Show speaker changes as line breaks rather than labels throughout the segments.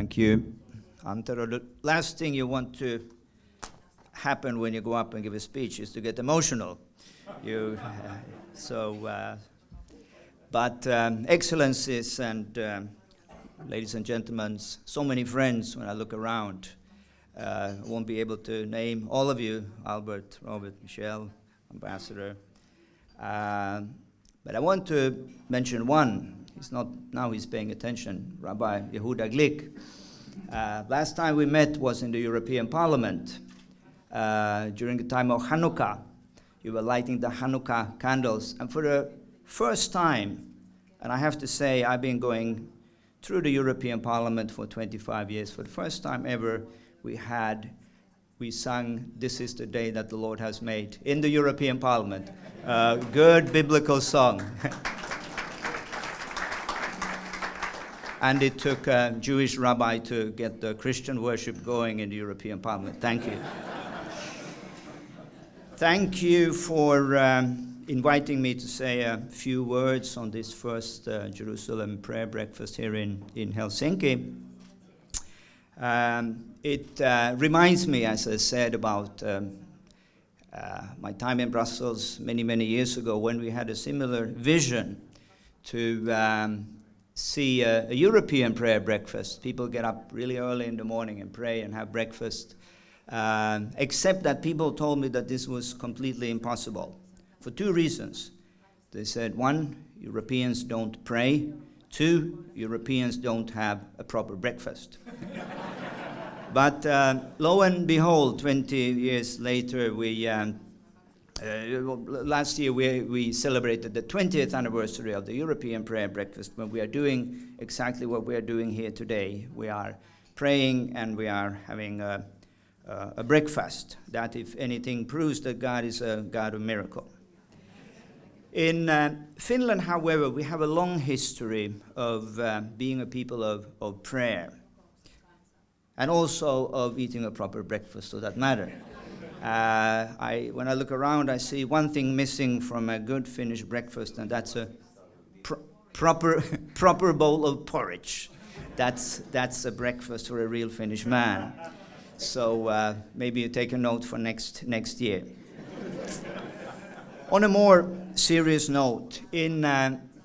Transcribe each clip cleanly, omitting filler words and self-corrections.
Thank you. Antero, the last thing you want to happen when you go up and give a speech is to get emotional. But excellencies and ladies and gentlemen, so many friends when I look around. I won't be able to name all of you, Albert, Robert, Michelle, Ambassador. But I want to mention one. He's paying attention, Rabbi Yehuda Glick. Last time we met was in the European Parliament. During the time of Hanukkah, you were lighting the Hanukkah candles. And for the first time, and I have to say I've been going through the European Parliament for 25 years, for the first time ever, we sung "This is the Day That the Lord Has Made" in the European Parliament. Good biblical song. And it took a Jewish rabbi to get the Christian worship going in the European Parliament. Thank you. Thank you for inviting me to say a few words on this first Jerusalem prayer breakfast here in Helsinki. It reminds me, as I said, about my time in Brussels many, many years ago when we had a similar vision to see a European prayer breakfast. People get up really early in the morning and pray and have breakfast, except that people told me that this was completely impossible for two reasons. They said, one, Europeans don't pray. Two, Europeans don't have a proper breakfast. But lo and behold, 20 years later, last year we celebrated the 20th anniversary of the European Prayer Breakfast, when we are doing exactly what we are doing here today. We are praying and we are having a breakfast that, if anything, proves that God is a God of miracle. In Finland, however, we have a long history of being a people of prayer, and also of eating a proper breakfast, for that matter. When I look around, I see one thing missing from a good Finnish breakfast, and that's a proper bowl of porridge. That's a breakfast for a real Finnish man. So maybe you take a note for next year. On a more serious note, in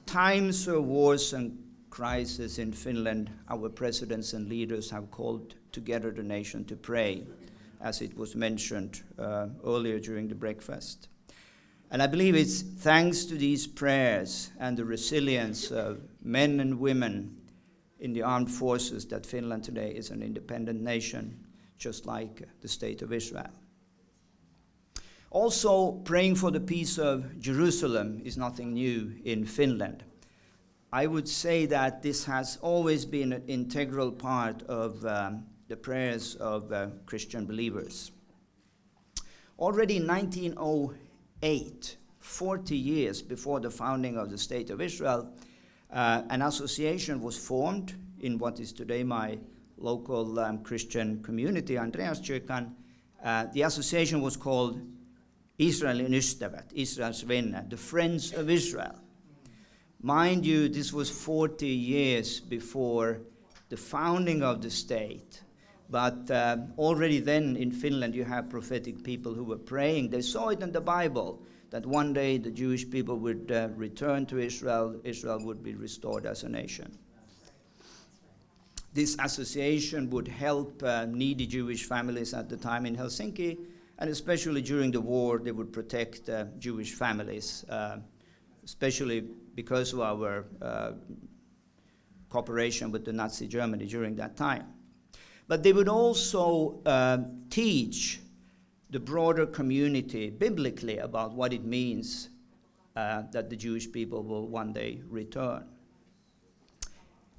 times of wars and crisis in Finland, our presidents and leaders have called together the nation to pray, as it was mentioned earlier during the breakfast. And I believe it's thanks to these prayers and the resilience of men and women in the armed forces that Finland today is an independent nation, just like the state of Israel. Also, praying for the peace of Jerusalem is nothing new in Finland. I would say that this has always been an integral part of the prayers of Christian believers. Already in 1908, 40 years before the founding of the State of Israel, an association was formed in what is today my local Christian community, Andreaskyrkan. The association was called Israelin ystävät, Israel's vänner, the Friends of Israel. Mind you, this was 40 years before the founding of the state. But already then in Finland you have prophetic people who were praying. They saw it in the Bible that one day the Jewish people would return to Israel. Israel would be restored as a nation. This association would help needy Jewish families at the time in Helsinki, and especially during the war they would protect Jewish families, especially because of our cooperation with the Nazi Germany during that time. But they would also teach the broader community biblically about what it means that the Jewish people will one day return.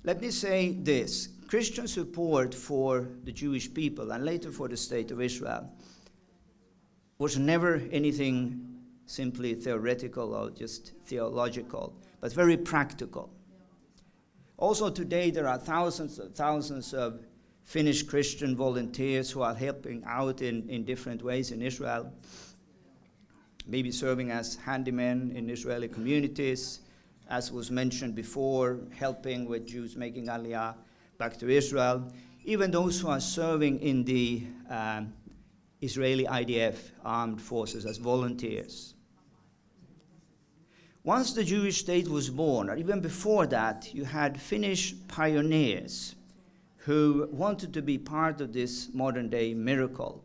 Let me say this: Christian support for the Jewish people and later for the state of Israel was never anything simply theoretical or just theological, but very practical. Also today there are thousands of Finnish Christian volunteers who are helping out in different ways in Israel, maybe serving as handymen in Israeli communities, as was mentioned before, helping with Jews making Aliyah back to Israel. even those who are serving in the Israeli IDF armed forces as volunteers. Once the Jewish state was born, or even before that, you had Finnish pioneers who wanted to be part of this modern-day miracle.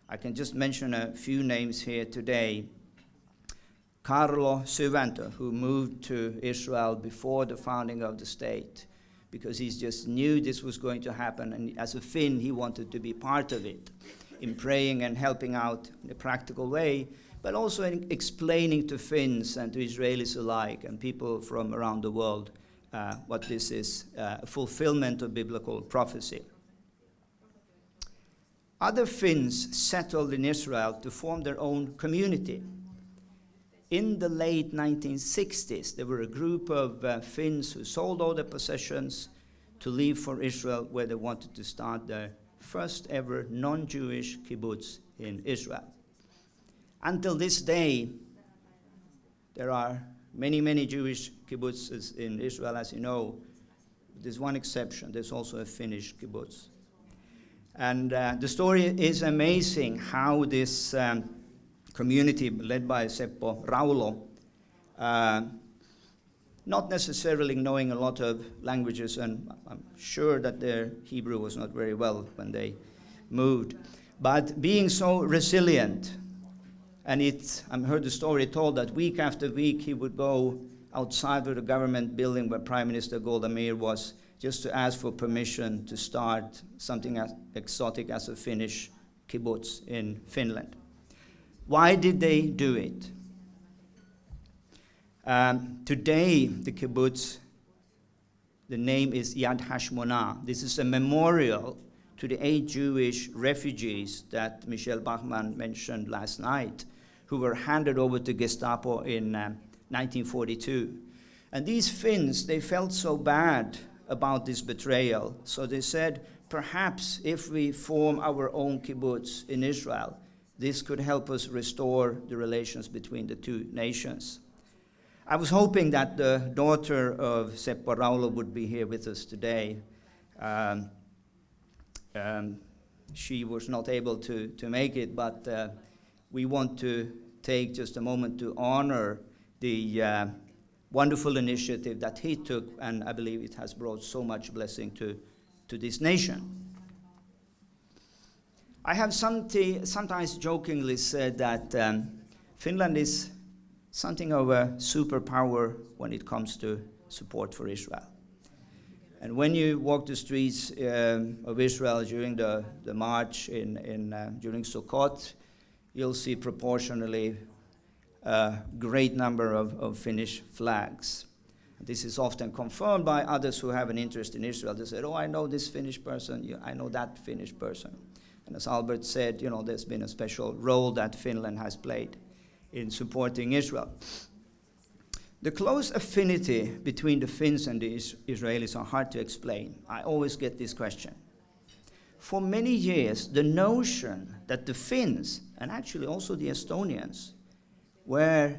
I can just mention a few names here today. Carlo Syväntä, who moved to Israel before the founding of the state, because he just knew this was going to happen, and as a Finn, he wanted to be part of it, in praying and helping out in a practical way, but also in explaining to Finns and to Israelis alike and people from around the world what this is, a fulfillment of biblical prophecy. Other Finns settled in Israel to form their own community. In the late 1960s, there were a group of Finns who sold all their possessions to leave for Israel, where they wanted to start their first ever non-Jewish kibbutz in Israel. Until this day, there are many, many Jewish kibbutzes in Israel, as you know. There's one exception. There's also a Finnish kibbutz. And the story is amazing how this community led by Seppo Raulo, not necessarily knowing a lot of languages, and I'm sure that their Hebrew was not very well when they moved, but being so resilient. And I've heard the story told that week after week he would go outside of the government building where Prime Minister Golda Meir was, just to ask for permission to start something as exotic as a Finnish kibbutz in Finland. Why did they do it? Today, the kibbutz, the name is Yad Hashmonah. This is a memorial to the 8 Jewish refugees that Michel Bachmann mentioned last night, who were handed over to Gestapo in 1942. And these Finns, they felt so bad about this betrayal, so they said, perhaps if we form our own kibbutz in Israel, this could help us restore the relations between the two nations. I was hoping that the daughter of Seppo Raulo would be here with us today. She was not able to make it, but we want to take just a moment to honor the wonderful initiative that he took, and I believe it has brought so much blessing to this nation. I have sometimes jokingly said that Finland is something of a superpower when it comes to support for Israel. And when you walk the streets of Israel during the march during Sukkot, you'll see proportionally a great number of Finnish flags. This is often confirmed by others who have an interest in Israel. They said, oh, I know this Finnish person, I know that Finnish person. And as Albert said, there's been a special role that Finland has played in supporting Israel. The close affinity between the Finns and the Israelis are hard to explain. I always get this question. For many years, the notion that the Finns, and actually also the Estonians, were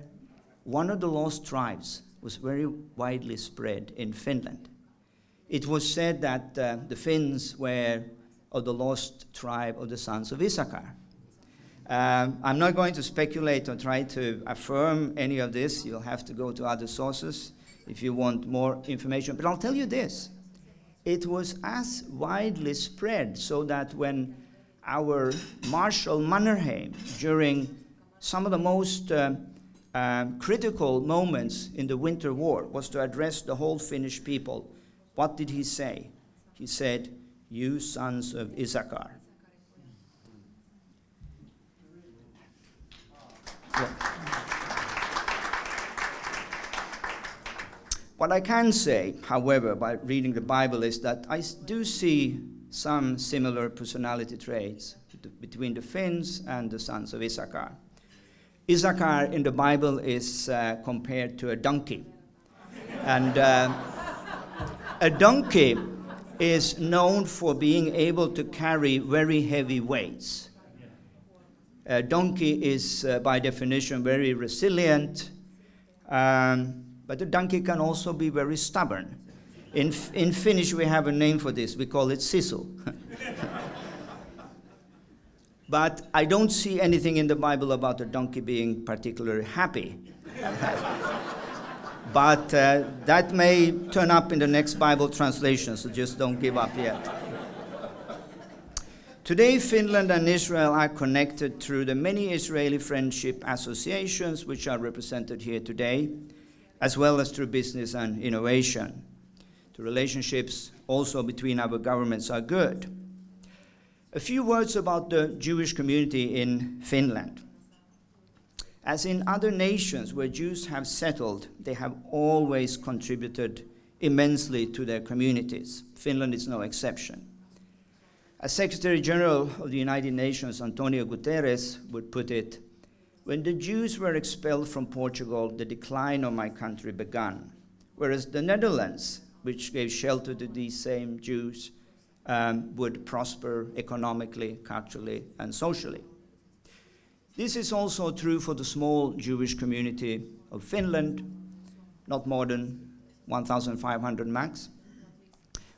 one of the lost tribes was very widely spread in Finland. It was said that the Finns were of the lost tribe of the sons of Issachar. I'm not going to speculate or try to affirm any of this. You'll have to go to other sources if you want more information. But I'll tell you this. It was as widely spread so that when our Marshal Mannerheim, during some of the most critical moments in the Winter War, was to address the whole Finnish people, what did he say? He said, "You sons of Issachar." What I can say, however, by reading the Bible is that I do see some similar personality traits between the Finns and the sons of Issachar. Issachar in the Bible is compared to a donkey. And a donkey is known for being able to carry very heavy weights. A donkey is, by definition, very resilient, but the donkey can also be very stubborn. In Finnish, we have a name for this. We call it sisu. But I don't see anything in the Bible about the donkey being particularly happy. But that may turn up in the next Bible translation, so just don't give up yet. Today, Finland and Israel are connected through the many Israeli friendship associations which are represented here today, as well as through business and innovation. The relationships also between our governments are good. A few words about the Jewish community in Finland. As in other nations where Jews have settled, they have always contributed immensely to their communities. Finland is no exception. As Secretary General of the United Nations, Antonio Guterres, would put it, when the Jews were expelled from Portugal, the decline of my country began, whereas the Netherlands, which gave shelter to these same Jews, would prosper economically, culturally, and socially. This is also true for the small Jewish community of Finland, not more than 1,500 max,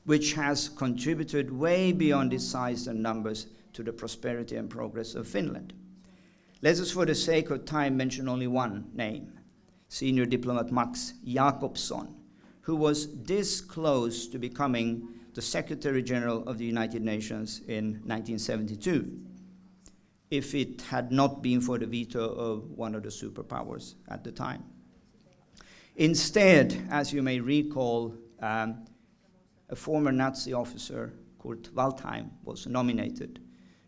which has contributed way beyond its size and numbers to the prosperity and progress of Finland. Let us, for the sake of time, mention only one name, senior diplomat Max Jakobson, who was this close to becoming the Secretary General of the United Nations in 1972, if it had not been for the veto of one of the superpowers at the time. Instead, as you may recall, a former Nazi officer, Kurt Waldheim, was nominated,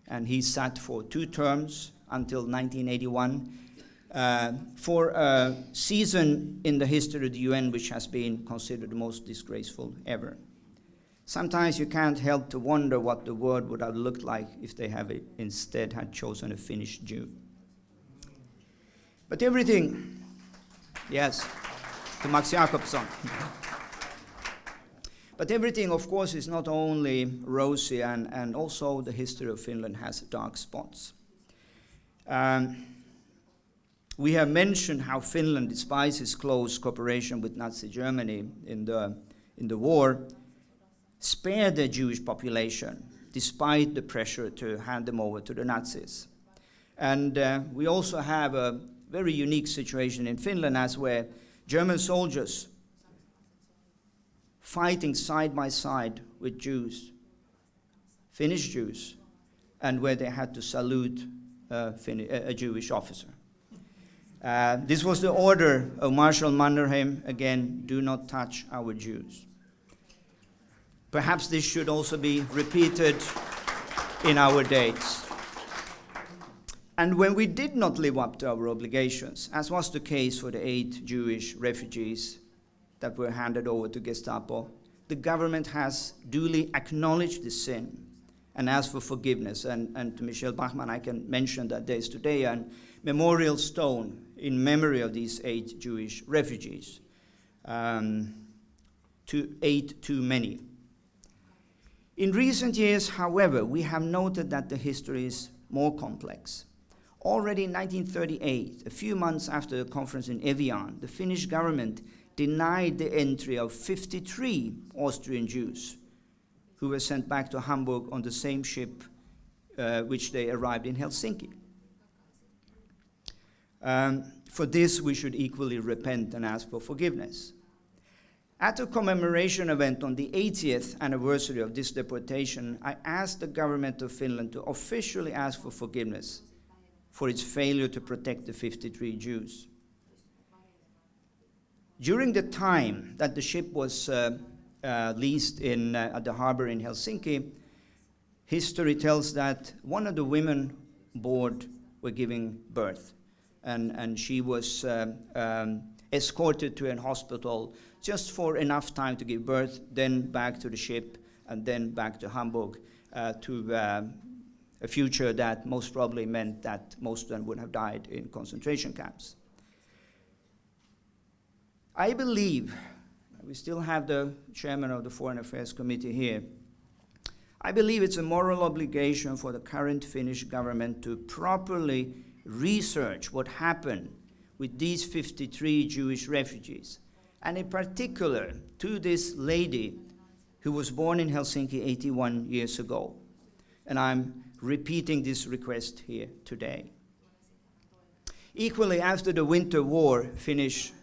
and he sat for 2 terms until 1981 for a season in the history of the UN which has been considered the most disgraceful ever. Sometimes you can't help to wonder what the world would have looked like if they instead had chosen a Finnish Jew. But everything, yes, to Max Jakobson. But everything, of course, is not only rosy, and also the history of Finland has dark spots. We have mentioned how Finland, despite its close cooperation with Nazi Germany in the war, spared the Jewish population, despite the pressure to hand them over to the Nazis. And we also have a very unique situation in Finland, as where German soldiers fighting side by side with Jews, Finnish Jews, and where they had to salute a Jewish officer. This was the order of Marshal Mannerheim, again, do not touch our Jews. Perhaps this should also be repeated in our days. And when we did not live up to our obligations, as was the case for the 8 Jewish refugees that were handed over to Gestapo, the government has duly acknowledged the sin and asked for forgiveness. And to Michelle Bachmann, I can mention that there is today a memorial stone in memory of these 8 Jewish refugees. 8 too many. In recent years, however, we have noted that the history is more complex. Already in 1938, a few months after the conference in Evian, the Finnish government denied the entry of 53 Austrian Jews who were sent back to Hamburg on the same ship which they arrived in Helsinki. For this, we should equally repent and ask for forgiveness. At a commemoration event on the 80th anniversary of this deportation, I asked the government of Finland to officially ask for forgiveness for its failure to protect the 53 Jews. During the time that the ship was leased at the harbor in Helsinki, history tells that one of the women aboard were giving birth, and she was escorted to a hospital just for enough time to give birth, then back to the ship, and then back to Hamburg to a future that most probably meant that most of them would have died in concentration camps. I believe, we still have the chairman of the Foreign Affairs Committee here, I believe it's a moral obligation for the current Finnish government to properly research what happened with these 53 Jewish refugees, and in particular to this lady who was born in Helsinki 81 years ago. and I'm repeating this request here today. Equally, after the Winter War, Finnish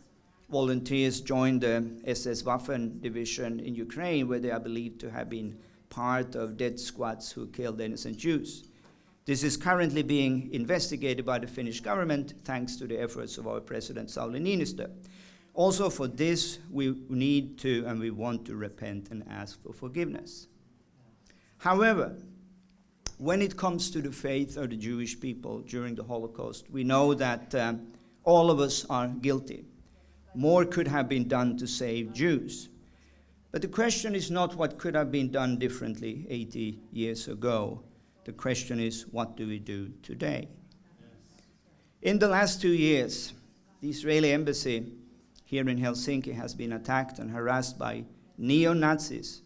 volunteers joined the SS Waffen division in Ukraine, where they are believed to have been part of death squads who killed innocent Jews. This is currently being investigated by the Finnish government, thanks to the efforts of our President Sauli Niinistö. Also for this, we need to and we want to repent and ask for forgiveness. However, when it comes to the faith of the Jewish people during the Holocaust, we know that all of us are guilty. More could have been done to save Jews. But the question is not what could have been done differently 80 years ago. The question is, what do we do today? In the last 2 years, the Israeli embassy here in Helsinki has been attacked and harassed by neo-Nazis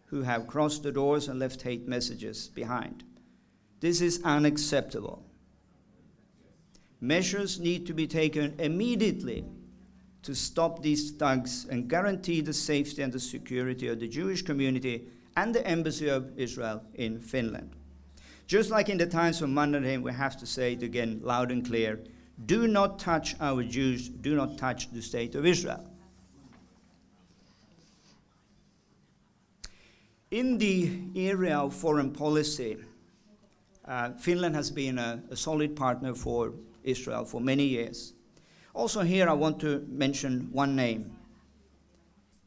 who have crossed the doors and left hate messages behind. This is unacceptable. Measures need to be taken immediately to stop these thugs and guarantee the safety and the security of the Jewish community and the Embassy of Israel in Finland. Just like in the times of Mannerheim, we have to say it again loud and clear, do not touch our Jews, do not touch the state of Israel. In the area of foreign policy, Finland has been a solid partner for Israel for many years. Also here I want to mention one name,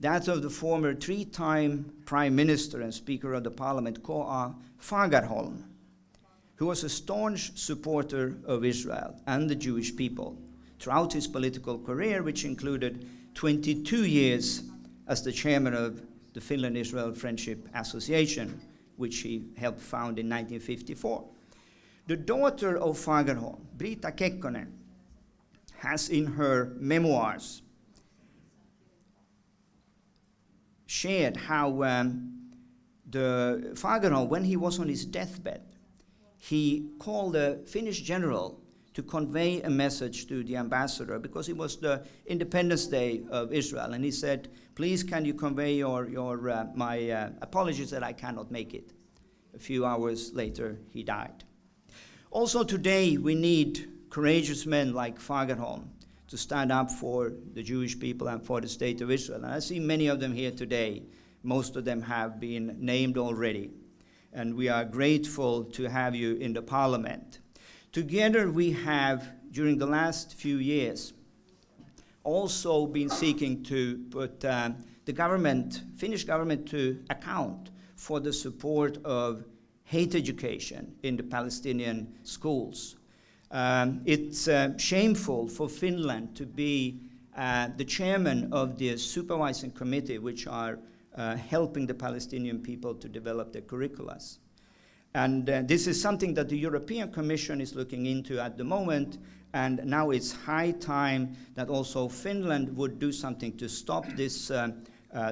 that of the former 3-time Prime Minister and Speaker of the Parliament, K.A. Fagerholm, who was a staunch supporter of Israel and the Jewish people throughout his political career, which included 22 years as the chairman of the Finland-Israel Friendship Association, which he helped found in 1954. The daughter of Fagerholm, Britta Kekkonen, has in her memoirs shared how the Fagerholm, when he was on his deathbed, he called the Finnish general to convey a message to the ambassador, because it was the Independence Day of Israel, and he said, please can you convey my apologies that I cannot make it. A few hours later, he died. Also today, we need courageous men like Fagerholm to stand up for the Jewish people and for the state of Israel. And I see many of them here today. Most of them have been named already. And we are grateful to have you in the parliament. Together we have, during the last few years, also been seeking to put the government, Finnish government, to account for the support of hate education in the Palestinian schools. It's shameful for Finland to be the chairman of the supervising committee, which are helping the Palestinian people to develop their curriculums. And this is something that the European Commission is looking into at the moment, and now it's high time that also Finland would do something to stop this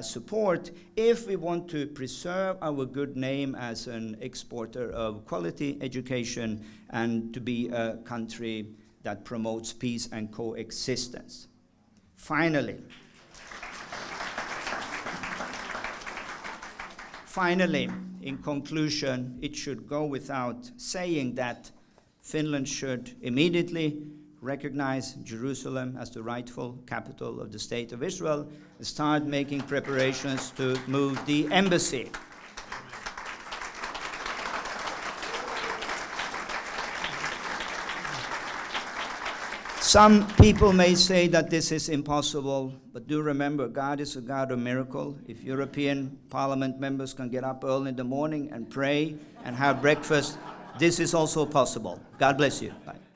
support if we want to preserve our good name as an exporter of quality education and to be a country that promotes peace and coexistence. Finally, in conclusion, it should go without saying that Finland should immediately recognize Jerusalem as the rightful capital of the State of Israel and start making preparations to move the embassy. Some people may say that this is impossible, but do remember, God is a God of miracle. If European Parliament members can get up early in the morning and pray and have breakfast, this is also possible. God bless you. Bye.